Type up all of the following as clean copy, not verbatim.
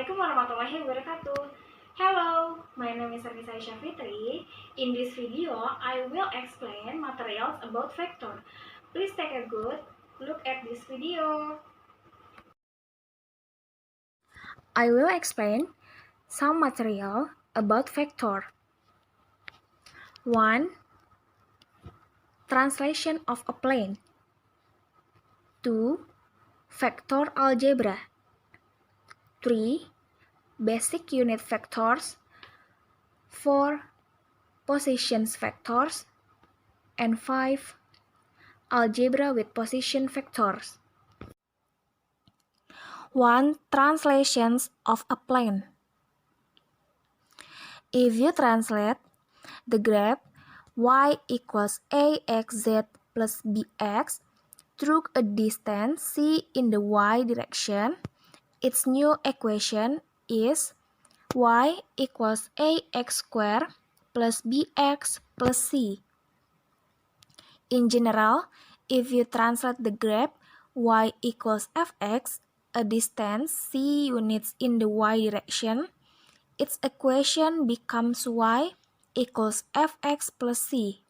Assalamualaikum warahmatullahi wabarakatuh. Hello, my name is Sarkisa Aisyah Fitri. In this video, I will explain materials about vector. Please take a good look at this video. I will explain some material about vector. 1. Translation of a plane. 2. Vector algebra. 3. Basic unit vectors. 4. Positions vectors. And 5. Algebra with position vectors. 1. Translations of a plane. If you translate the graph y equals axz plus bx through a distance c in the y direction, its new equation is y equals ax squared plus bx plus c. In general, if you translate the graph y equals fx, a distance c units in the y direction, its equation becomes y equals fx plus c.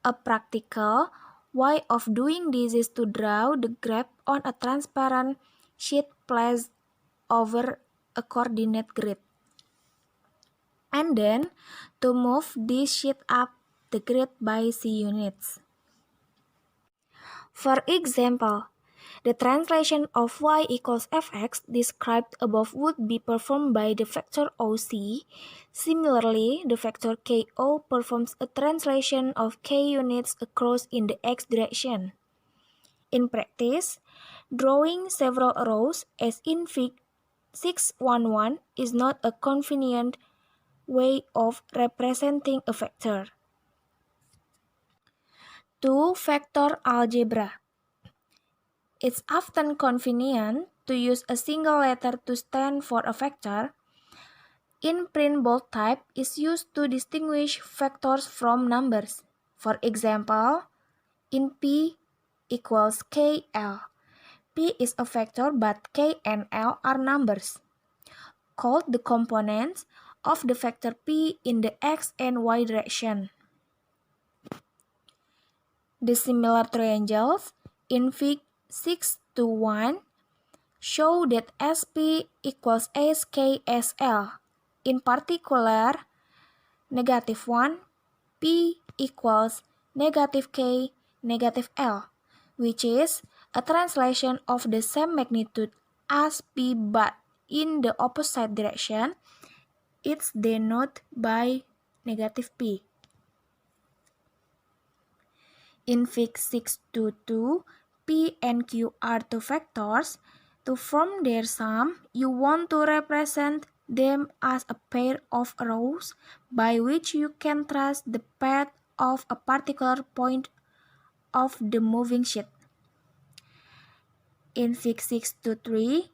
A practical way of doing this is to draw the graph on a transparent sheet placed over a coordinate grid, and then to move this sheet up the grid by c units. For example, the translation of y equals fx described above would be performed by the vector OC. Similarly, the vector KO performs a translation of k units across in the x direction. In practice, drawing several rows as in Fig 611 is not a convenient way of representing a vector. 2. Vector algebra. It's often convenient to use a single letter to stand for a vector. In print, bold type is used to distinguish vectors from numbers. For example, in P equals KL. P is a vector but K and L are numbers, called the components of the vector P in the x and y direction. The similar triangles in Fig 621 show that SP equals SKSL. In particular, -1, P equals -K, -L, which is a translation of the same magnitude as P but in the opposite direction. It's denoted by -P. In Fig 622, P and Q are two vectors. To form their sum, you want to represent them as a pair of rows by which you can trace the path of a particular point of the moving sheet. In Fig 623,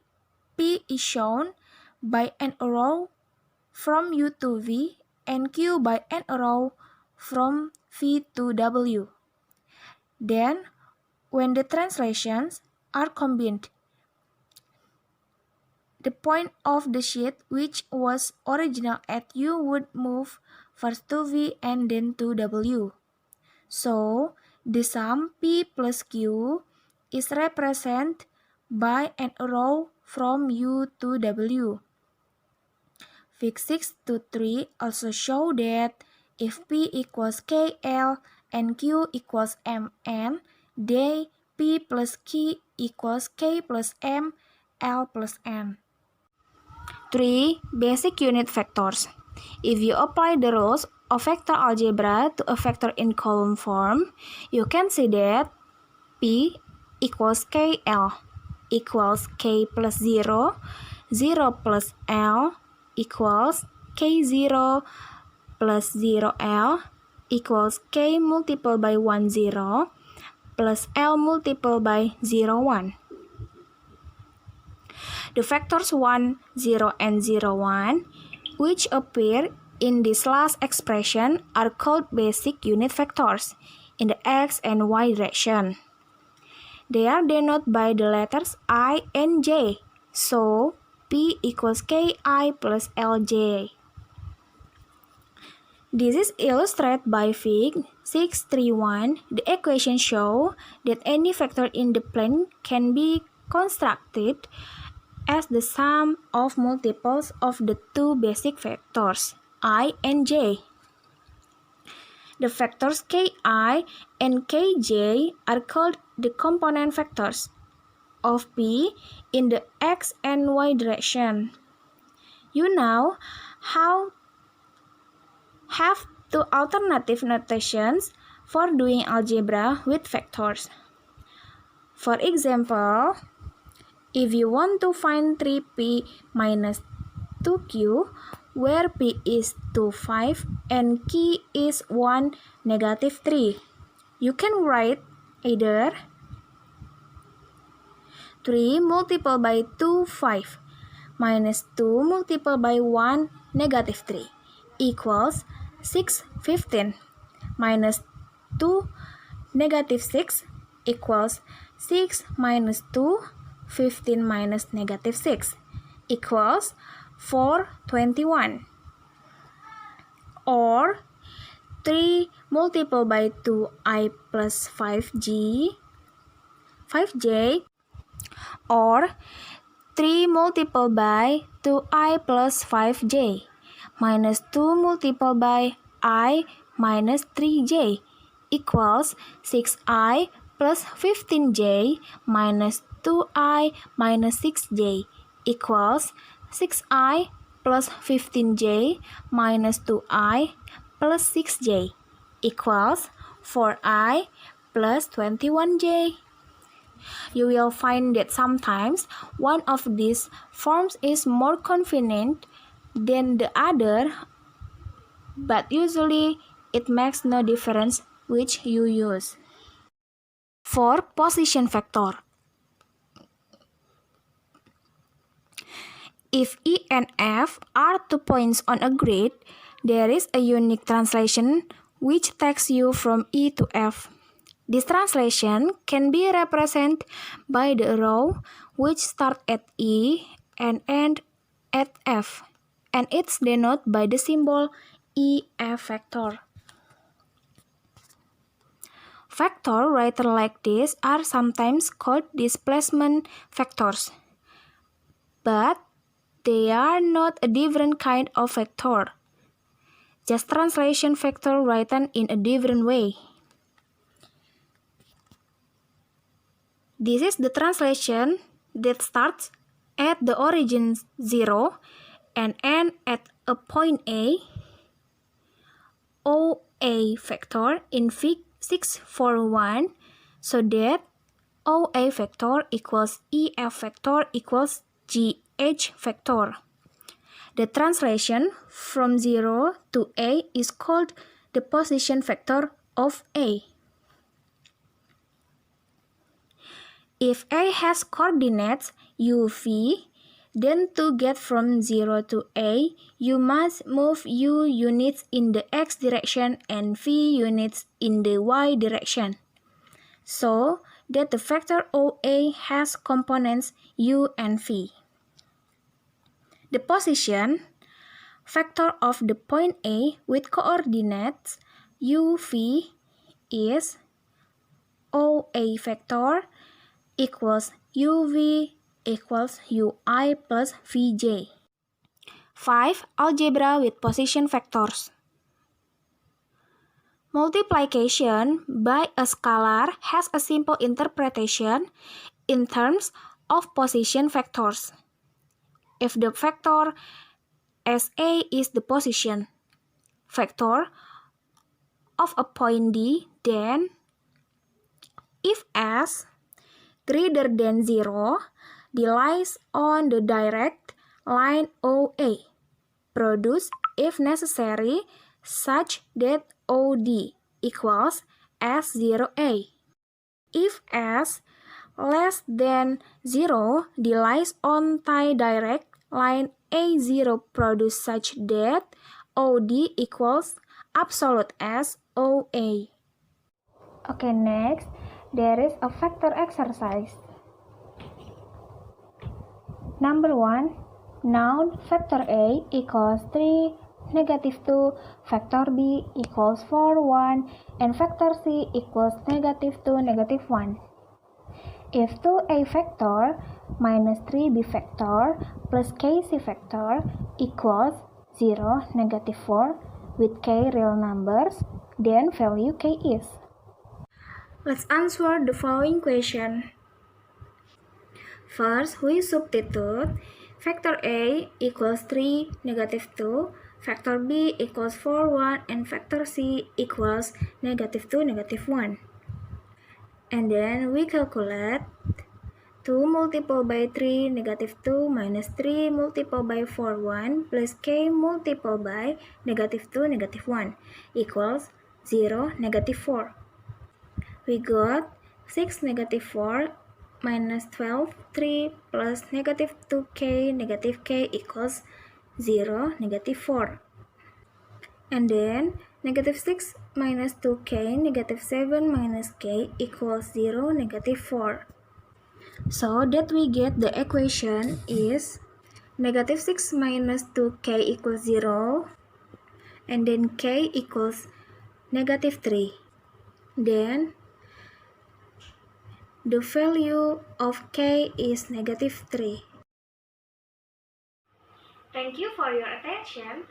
P is shown by an arrow from U to V and Q by an arrow from V to W. Then, when the translations are combined, the point of the sheet which was original at U would move first to V and then to W. So, the sum P plus Q is represented by an arrow from U to W. Fig 623 also show that if P equals KL and Q equals MN, then P plus Q equals K plus M, L plus N. 3. Basic unit vectors. If you apply the rules of vector algebra to a vector in column form, you can see that P equals KL equals K plus 0, 0 plus L equals K0 plus 0L equals K multiplied by 1, 0 plus L multiplied by 0, 1. The vectors 1, 0, and 0, 1, which appear in this last expression, are called basic unit vectors in the x and y direction. They are denoted by the letters I and J. So, P equals Ki plus Lj. This is illustrated by Fig. 6.3.1. The equations show that any vector in the plane can be constructed as the sum of multiples of the two basic vectors, I and j. The vectors Ki and Kj are called the component vectors of P in the x and y direction. You now have two alternative notations for doing algebra with vectors. For example, if you want to find 3p minus 2q, where p is 2, 5, and q is 1, negative 3, you can write either 3 multiplied by 2, 5, minus 2 multiplied by 1, negative 3, equals 6, 15, minus 2, negative 6, equals 6 minus 2, 15 minus negative 6, equals 421. Or 3 multiplied by 2i plus 5j, or 3 multiplied by 2i plus 5j, minus 2 multiplied by I minus 3j, equals 6i plus 15j minus 2i minus 6j, equals 6i plus 15j minus 2i plus 6j, equals 4i plus 21j. You will find that sometimes one of these forms is more convenient than the other, but usually it makes no difference which you use. For position vector, if E and F are 2 points on a grid, there is a unique translation which takes you from E to F. This translation can be represented by the arrow which starts at E and ends at F, and it's denoted by the symbol EF vector. Vectors written like this are sometimes called displacement vectors, but they are not a different kind of vector, just translation vector written in a different way. This is the translation that starts at the origin 0 and ends at a point A, OA vector in Fig. 6.4.1, so that OA vector equals EF vector equals GH vector. The translation from 0 to A is called the position vector of A. If A has coordinates UV, then to get from 0 to A, you must move U units in the X direction and V units in the Y direction, so that the vector OA has components U and V. The position vector of the point A with coordinates UV is OA vector equals UV equals UI plus VJ. 5. Algebra with position vectors. Multiplication by a scalar has a simple interpretation in terms of position vectors. If the vector SA is the position vector of a point D, then if S greater than 0, D lies on the direct line OA, produce if necessary such that OD equals S0A. If S less than 0, D lies on direct line A0, produce such that OD equals absolute S OA. Okay, next, there is a vector exercise. Number 1, Now factor A equals 3, negative 2, factor B equals 4, 1, and factor C equals negative 2, negative 1. If 2a factor minus 3b factor plus kc factor equals 0, negative 4 with k real numbers, then value k is. Let's answer the following question. First, we substitute factor A equals 3, negative 2, factor B equals 4, 1, and factor C equals negative 2, negative 1. And then we calculate 2 multiplied by 3, negative 2 minus 3 multiplied by 4, 1 plus k multiplied by negative 2, negative 1 equals 0, negative 4. We got 6, negative 4 minus 12, 3 plus negative 2k, negative k equals 0, negative 4. And then negative 6 minus 2k, negative 7 minus k equals 0, negative 4. So that we get the equation is negative 6 minus 2k equals 0, and then k equals negative 3. Then the value of k is negative 3. Thank you for your attention.